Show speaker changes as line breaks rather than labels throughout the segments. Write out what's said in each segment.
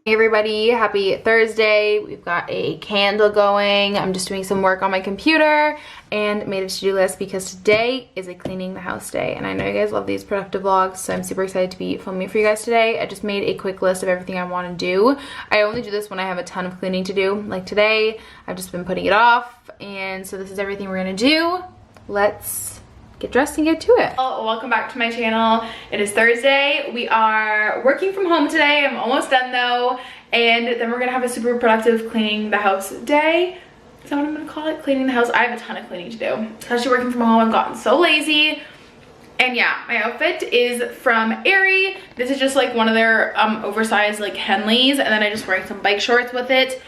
Hey everybody, happy Thursday. We've got a candle going. I'm just doing some work on my computer and made a to-do list because today is a cleaning the house day. And I know you guys love these productive vlogs, so I'm super excited to be filming for you guys today. I just made a quick list of everything I want to do. I only do this when I have a ton of cleaning to do. Like today, I've just been putting it off. And so this is everything we're gonna do. Let's get dressed and get to it. Well, welcome back to my channel. It is Thursday. We are working from home today. I'm almost done though. And then we're gonna have a super productive cleaning the house day. Is that what I'm gonna call it? Cleaning the house. I have a ton of cleaning to do. Especially working from home, I've gotten so lazy. And yeah, my outfit is from Aerie. This is just like one of their oversized like Henleys. And then I just wearing some bike shorts with it.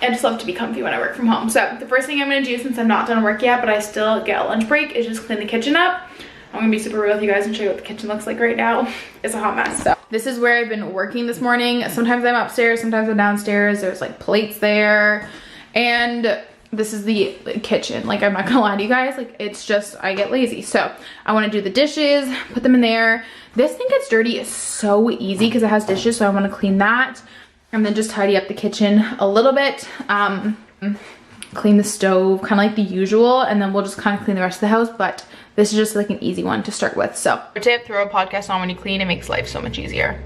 I just love to be comfy when I work from home. So the first thing I'm gonna do, since I'm not done work yet, but I still get a lunch break, is just clean the kitchen up. I'm gonna be super real with you guys and show you what the kitchen looks like right now. It's a hot mess. So this is where I've been working this morning. Sometimes I'm upstairs, sometimes I'm downstairs. There's like plates there. And this is the kitchen. Like, I'm not gonna lie to you guys, like it's just, I get lazy. So I wanna do the dishes, put them in there. This thing gets dirty so easy because it has dishes, so I wanna clean that. And then just tidy up the kitchen a little bit, clean the stove, kind of like the usual, and then we'll just kind of clean the rest of the house, but this is just like an easy one to start with. So, tip, throw a podcast on when you clean, it makes life so much easier.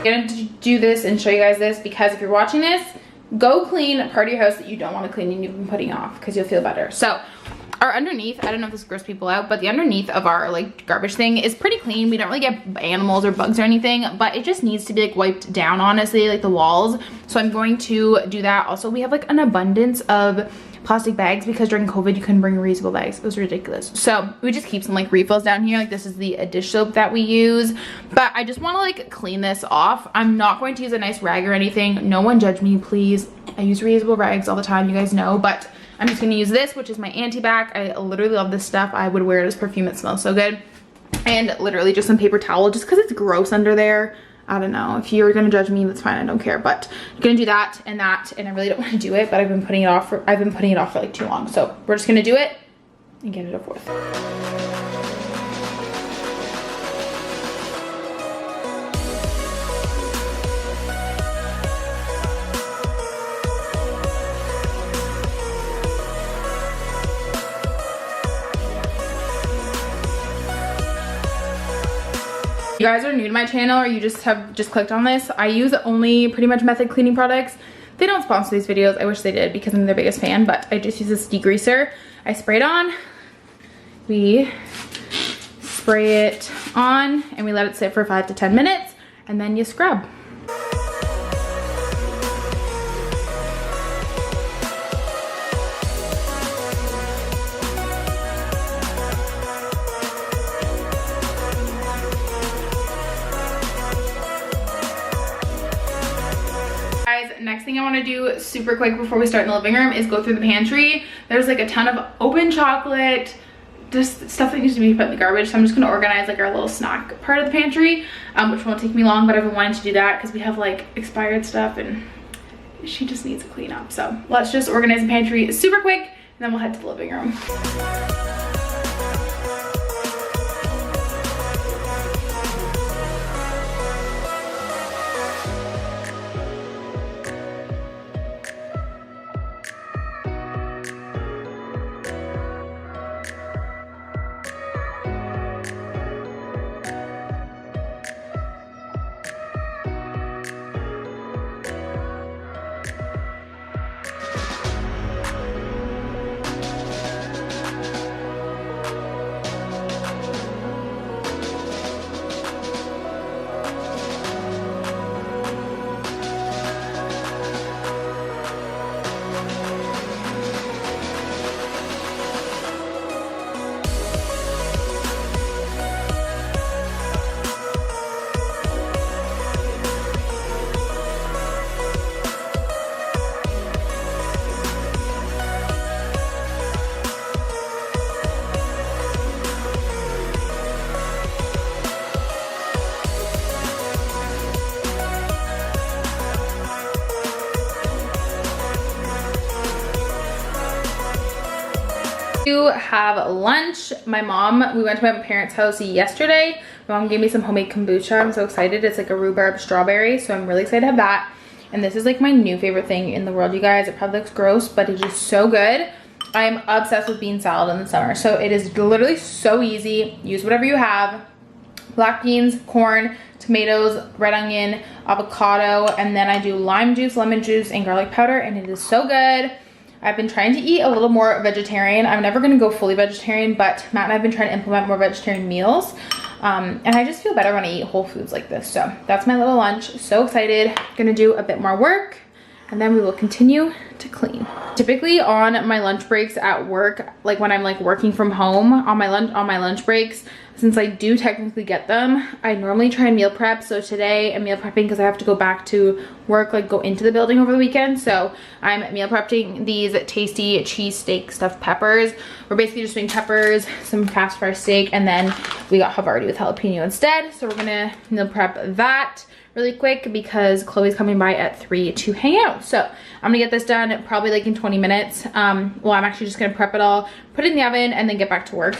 I'm gonna do this and show you guys this because if you're watching this, go clean a part of your house that you don't want to clean and you've been putting off because you'll feel better. So our underneath, I don't know if this grosses people out, but the underneath of our like garbage thing is pretty clean. We don't really get animals or bugs or anything, but it just needs to be like wiped down, honestly, like the walls. So I'm going to do that. Also, we have like an abundance of plastic bags because during COVID you couldn't bring reusable bags. It was ridiculous. So we just keep some like refills down here. Like this is the dish soap that we use, but I just want to like clean this off. I'm not going to use a nice rag or anything. No one judge me, please. I use reusable rags all the time, you guys know, but I'm just going to use this, which is my anti-bac. I literally love this stuff. I would wear it as perfume. It smells so good. And literally just some paper towel just because it's gross under there. I don't know, if you're gonna judge me, that's fine, I don't care, but I'm gonna do that, and I really don't want to do it, but I've been putting it off for like too long. So we're just gonna do it and get it over with. If you guys are new to my channel or you just have clicked on this, I use only pretty much method cleaning products. They don't sponsor these videos. I wish they did because I'm their biggest fan, but I just use this degreaser. I spray it on, we spray it on, and we let it sit for 5 to 10 minutes, and then you scrub. Next thing I want to do super quick before we start in the living room is go through the pantry. There's like a ton of open chocolate, just stuff that needs to be put in the garbage. So I'm just going to organize like our little snack part of the pantry, which won't take me long, but I've been wanting to do that because we have like expired stuff and she just needs a clean up. So let's just organize the pantry super quick and then we'll head to the living room. To have lunch. We went to my parents' house yesterday. My mom gave me some homemade kombucha. I'm so excited. It's like a rhubarb strawberry, so I'm really excited to have that. And this is like my new favorite thing in the world, you guys. It probably looks gross, but it is so good. I'm obsessed with bean salad in the summer, so it is literally so easy. Use whatever you have. Black beans, corn, tomatoes, red onion, avocado, and then I do lime juice, lemon juice, and garlic powder, and it is so good. I've been trying to eat a little more vegetarian. I'm never gonna go fully vegetarian, but Matt and I have been trying to implement more vegetarian meals. And I just feel better when I eat whole foods like this. So that's my little lunch. So excited. Gonna do a bit more work, and then we will continue to clean. Typically on my lunch breaks at work, like when I'm like working from home on my lunch breaks, since I do technically get them, I normally try and meal prep. So today I'm meal prepping because I have to go back to work, like go into the building over the weekend. So I'm meal prepping these tasty cheesesteak stuffed peppers. We're basically just doing peppers, some fast fry steak, and then we got Havarti with jalapeno instead. So we're gonna meal prep that really quick because Chloe's coming by at 3 to hang out. So I'm gonna get this done probably like in 20 minutes. Well, I'm actually just gonna prep it all, put it in the oven, and then get back to work.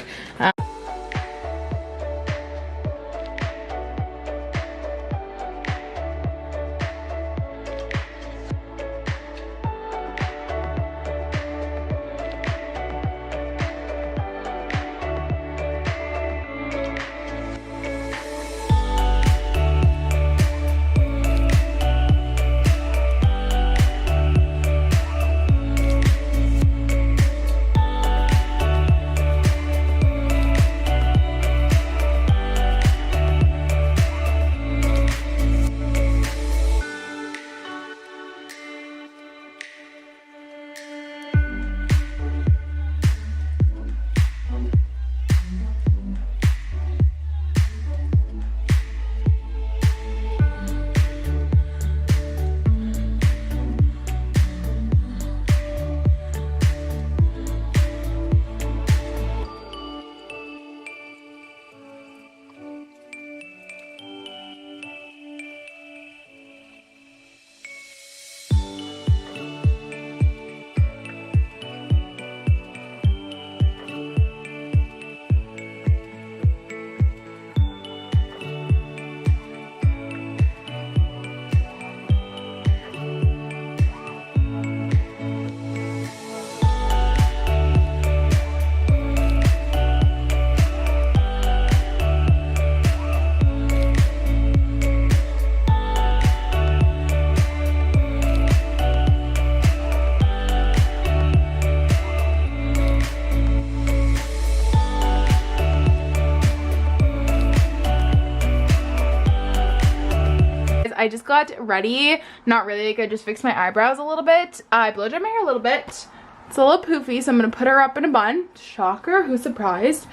I just got ready. Not really, like I just fixed my eyebrows a little bit. I blow dried my hair a little bit. It's a little poofy, so I'm gonna put her up in a bun. Shocker, who's surprised?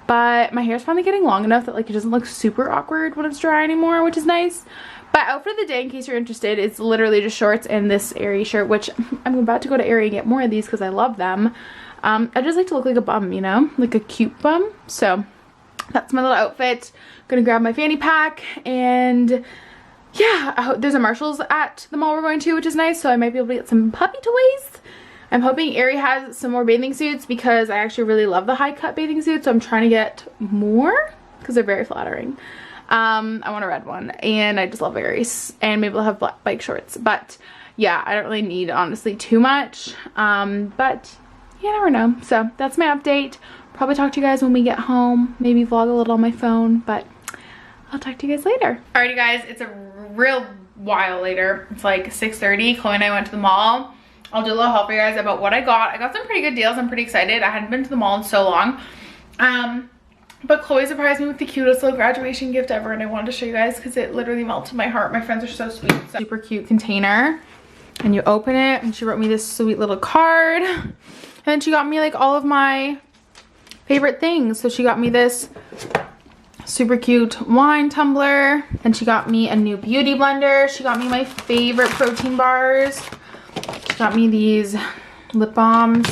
But my hair's finally getting long enough that like it doesn't look super awkward when it's dry anymore, which is nice. But outfit of the day, in case you're interested, it's literally just shorts and this Aerie shirt, which I'm about to go to Aerie and get more of these because I love them. I just like to look like a bum, you know, like a cute bum. So that's my little outfit. Gonna grab my fanny pack, and yeah, there's a Marshall's at the mall we're going to, which is nice, so I might be able to get some puppy toys. I'm hoping Aerie has some more bathing suits because I actually really love the high cut bathing suits, so I'm trying to get more because they're very flattering. I want a red one, and I just love Aerie's, and maybe I'll have black bike shorts. But yeah, I don't really need honestly too much, but you never know. So that's my update. Probably talk to you guys when we get home, maybe vlog a little on my phone, but I'll talk to you guys later. Alrighty guys, it's a real while later. It's like 6:30. Chloe and I went to the mall. I'll do a little haul for you guys about what I got. I got some pretty good deals. I'm pretty excited. I hadn't been to the mall in so long. But Chloe surprised me with the cutest little graduation gift ever, and I wanted to show you guys because it literally melted my heart. My friends are so sweet. So, super cute container, and you open it, and she wrote me this sweet little card, and then she got me like all of my favorite things. So she got me this super cute wine tumbler, and she got me a new beauty blender. She got me my favorite protein bars. She got me these lip balms,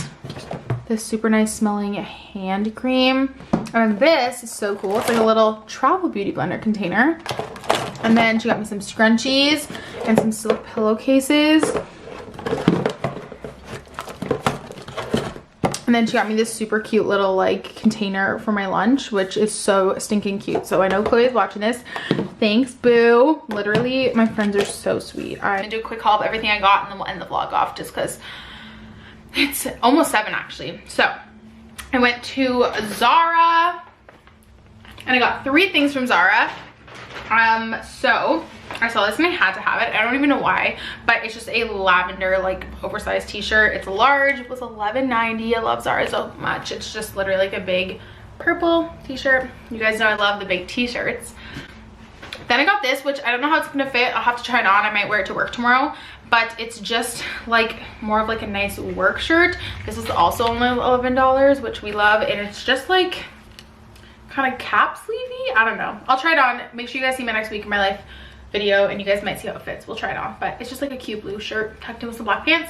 this super nice smelling hand cream, and this is so cool. It's like a little travel beauty blender container. And then she got me some scrunchies and some silk pillowcases. And And then she got me this super cute little like container for my lunch, which is so stinking cute. So I know Chloe's watching this. Thanks, boo. Literally, my friends are so sweet. I'm gonna do a quick haul of everything I got and then we'll end the vlog off just because it's almost 7 actually. So I went to Zara and I got 3 things from Zara. So I saw this and I had to have it. I don't even know why, but it's just a lavender like oversized t-shirt. It's a large. It was $11.90. I love Zara so much. It's just literally like a big purple t-shirt. You guys know I love the big t-shirts. Then I got this, which I don't know how it's gonna fit. I'll have to try it on. I might wear it to work tomorrow, but it's just like more of like a nice work shirt. This is also only $11, which we love, and it's just like kind of cap sleevey. I don't know. I'll try it on. Make sure you guys see my next week in my life video and you guys might see how it fits. We'll try it on, but it's just like a cute blue shirt tucked in with some black pants.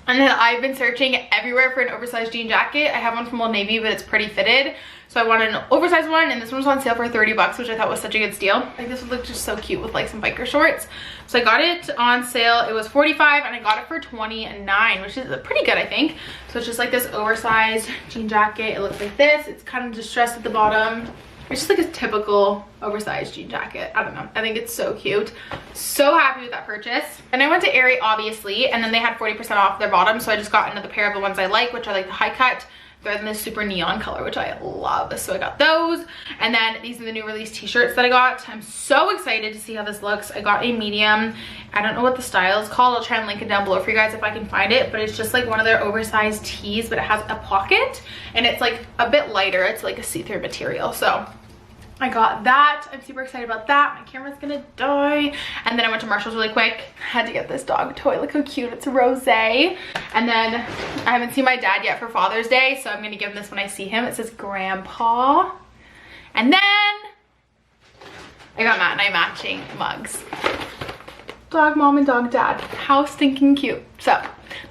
And then I've been searching everywhere for an oversized jean jacket. I have one from Old Navy, but it's pretty fitted, so I wanted an oversized one, and this one was on sale for 30 bucks, which I thought was such a good steal. Like, this would look just so cute with like some biker shorts. So I got it on sale. It was 45 and I got it for 29, which is pretty good, I think. So it's just like this oversized jean jacket. It looks like this. It's kind of distressed at the bottom. It's just like a typical oversized jean jacket. I don't know. I think it's so cute. So happy with that purchase. And I went to Aerie, obviously, and then they had 40% off their bottoms. So I just got another pair of the ones I like, which are like the high cut. They're in this super neon color, which I love. So I got those. And then these are the new release t-shirts that I got. I'm so excited to see how this looks. I got a medium. I don't know what the style is called. I'll try and link it down below for you guys if I can find it. But it's just like one of their oversized tees, but it has a pocket. And it's like a bit lighter. It's like a see-through material. So I got that. I'm super excited about that. My camera's gonna die. And then I went to Marshall's really quick. I had to get this dog toy. Look how cute. It's a rose. And then I haven't seen my dad yet for Father's Day, so I'm gonna give him this when I see him. It says Grandpa. And then I got Matt and I matching mugs. Dog mom and dog dad. How stinking cute. So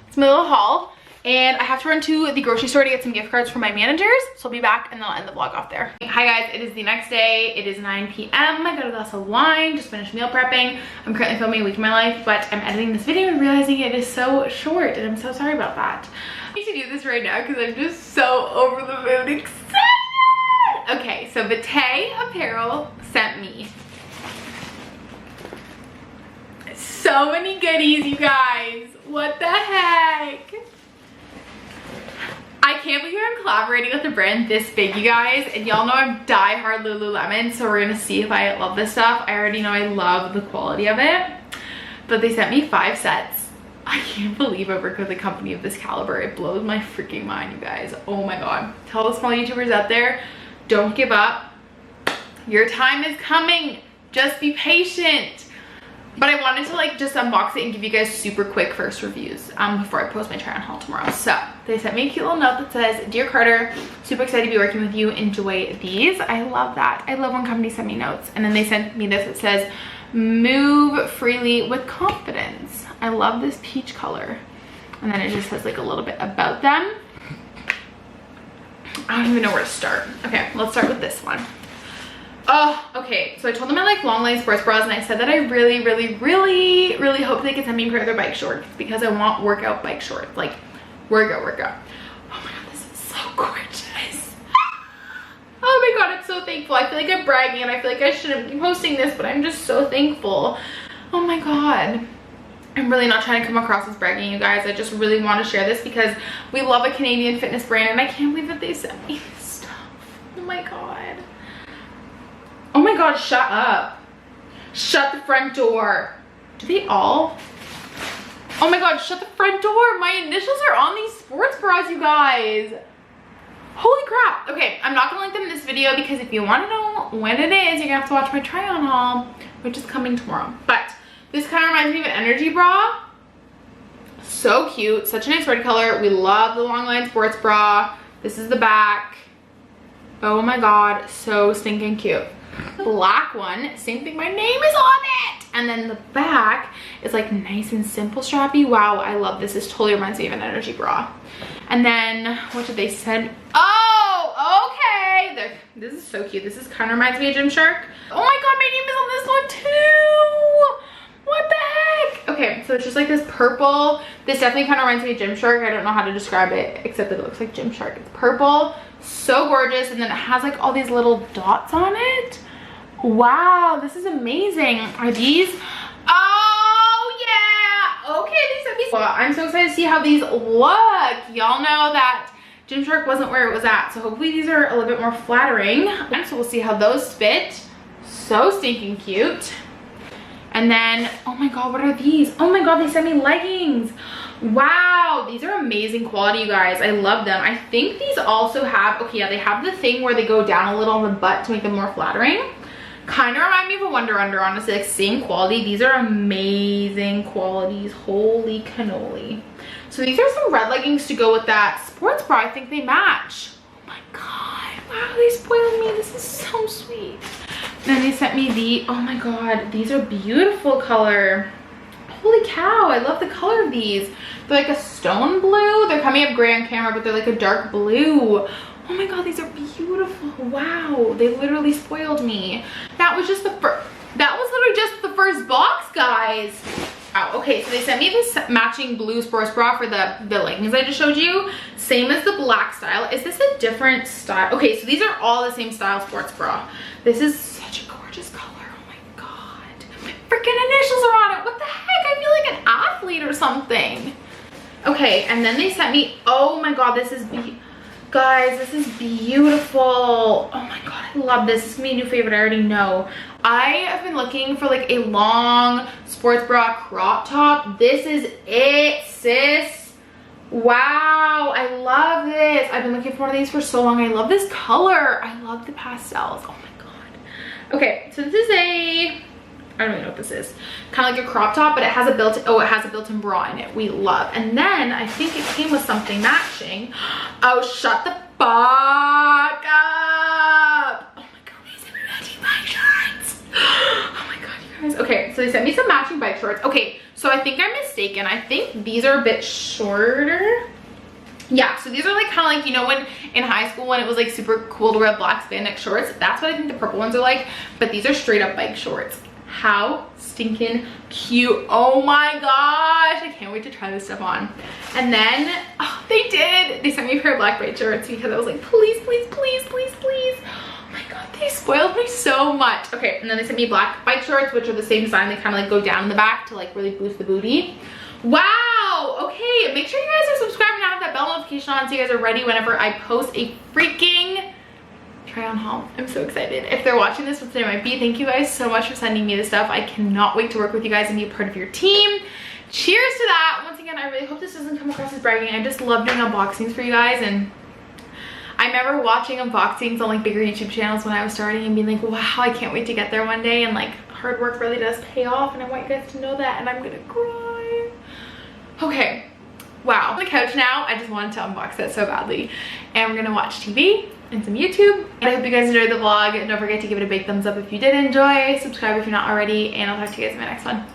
it's my little haul. And I have to run to the grocery store to get some gift cards for my managers. So I'll be back and then I'll end the vlog off there. Hi guys, it is the next day. It is 9 p.m. I got a glass of wine, just finished meal prepping. I'm currently filming a week of my life, but I'm editing this video and realizing it is so short, and I'm so sorry about that. I need to do this right now because I'm just so over the moon excited. Okay, so Vitae Apparel sent me so many goodies, you guys. What the heck? I can't believe I'm collaborating with a brand this big, you guys. And y'all know I'm die-hard Lululemon, so we're gonna see if I love this stuff. I already know I love the quality of it, but they sent me 5 sets. I can't believe I work with a company of this caliber. It blows my freaking mind, you guys. Oh my God. Tell the small YouTubers out there, don't give up. Your time is coming. Just be patient. But I wanted to like just unbox it and give you guys super quick first reviews before I post my try on haul tomorrow. So they sent me a cute little note that says, "Dear Carter, super excited to be working with you. Enjoy these." I love that. I love when companies send me notes. And then they sent me this. It says, "Move freely with confidence." I love this peach color. And then it just says like a little bit about them. I don't even know where to start. Okay, let's start with this one. Oh, okay, so I told them I like long line sports bras, and I said that I really hope they can send me a pair of their bike shorts because I want workout bike shorts, like workout. Oh my God, this is so gorgeous. Oh my God, I'm so thankful. I feel like I'm bragging and I feel like I shouldn't be posting this, but I'm just so thankful. Oh my God. I'm really not trying to come across as bragging, you guys. I just really want to share this because we love a Canadian fitness brand, and I can't believe that they sent me this stuff. Oh my God. Oh my God, shut up. Shut the front door. Do they all? Oh my God, shut the front door. My initials are on these sports bras, you guys. Holy crap. Okay, I'm not gonna link them in this video because if you wanna know when it is, you're gonna have to watch my try on haul, which is coming tomorrow. But this kind of reminds me of an energy bra. So cute, such a nice red color. We love the long line sports bra. This is the back. Oh my God, so stinking cute. Black one, same thing, my name is on it. And then the back is like nice and simple strappy. Wow, I love this. This totally reminds me of an energy bra. And then what did they send? Oh, okay, this is so cute. This is kind of reminds me of Gymshark. Oh my God, my name is on this one too. What the heck? Okay, so it's just like this purple. This definitely kind of reminds me of Gymshark. I don't know how to describe it except that it looks like Gymshark. It's purple, so gorgeous, and then it has like all these little dots on it. Wow, this is amazing. Are these? Oh yeah. Okay, these are these. Well, I'm so excited to see how these look. Y'all know that Gymshark wasn't where it was at, so hopefully these are a little bit more flattering. And so we'll see how those fit. So stinking cute. And then, oh my god, what are these? Oh my god, they sent me leggings. Wow, these are amazing quality, you guys. I love them. I think these also have, okay, yeah, they have the thing where they go down a little on the butt to make them more flattering. Kind of remind me of a Wonder Under, honestly, like same quality. These are amazing qualities. Holy cannoli. So these are some red leggings to go with that sports bra. I think they match. Oh my god, wow, they spoiled me. This is so sweet. Then they sent me the, oh my god, these are beautiful color. Holy cow, I love the color of these. They're like a stone blue. They're coming up gray on camera, but they're like a dark blue. Oh my god, these are beautiful. Wow, they literally spoiled me. That was just the first, that was literally just the first box, guys. Wow, okay, so they sent me this matching blue sports bra for the leggings I just showed you. Same as the black style. Is this a different style? Okay, so these are all the same style sports bra. This is such a gorgeous color. Oh my god. My freaking initials are on it. What the heck? I feel like an athlete or something. Okay, and then they sent me, oh my god, this is, guys, this is beautiful. Oh my god, I love this. This is my new favorite, I already know. I have been looking for like a long sports bra crop top. This is it, sis. Wow, I love this. I've been looking for one of these for so long. I love this color. I love the pastels. Oh my god. Okay, so this is a, I don't even know what this is. Kind of like a crop top, but it has a built-in, oh, it has a built-in bra in it. We love. And then I think it came with something matching. Oh, shut the fuck up. Oh my god, these are matching bike shorts. Oh my god, you guys. Okay, so they sent me some matching bike shorts. Okay, so I think I'm mistaken. I think these are a bit shorter. Yeah, so these are like kind of like, you know, when in high school when it was like super cool to wear black spandex shorts. That's what I think the purple ones are like. But these are straight up bike shorts. How stinking cute. Oh my gosh, I can't wait to try this stuff on. And then, oh, they sent me a pair of black bike shorts because I was like, please, please, please, please, please. Oh my god, they spoiled me so much. Okay, and then they sent me black bike shorts, which are the same design. They kind of like go down in the back to like really boost the booty. Wow, okay, make sure you guys are subscribed and have that bell notification on so you guys are ready whenever I post a freaking try on haul. I'm so excited. If they're watching this, what today might be, thank you guys so much for sending me this stuff. I cannot wait to work with you guys and be a part of your team. Cheers to that. Once again, I really hope this doesn't come across as bragging. I just love doing unboxings for you guys, and I remember watching unboxings on like bigger YouTube channels when I was starting and being like, wow, I can't wait to get there one day, and like hard work really does pay off, and I want you guys to know that, and I'm gonna cry. Okay, wow. On the couch now, I just wanted to unbox it so badly, and we're gonna watch TV and some YouTube. And I hope you guys enjoyed the vlog. Don't forget to give it a big thumbs up if you did enjoy. Subscribe if you're not already, and I'll talk to you guys in my next one.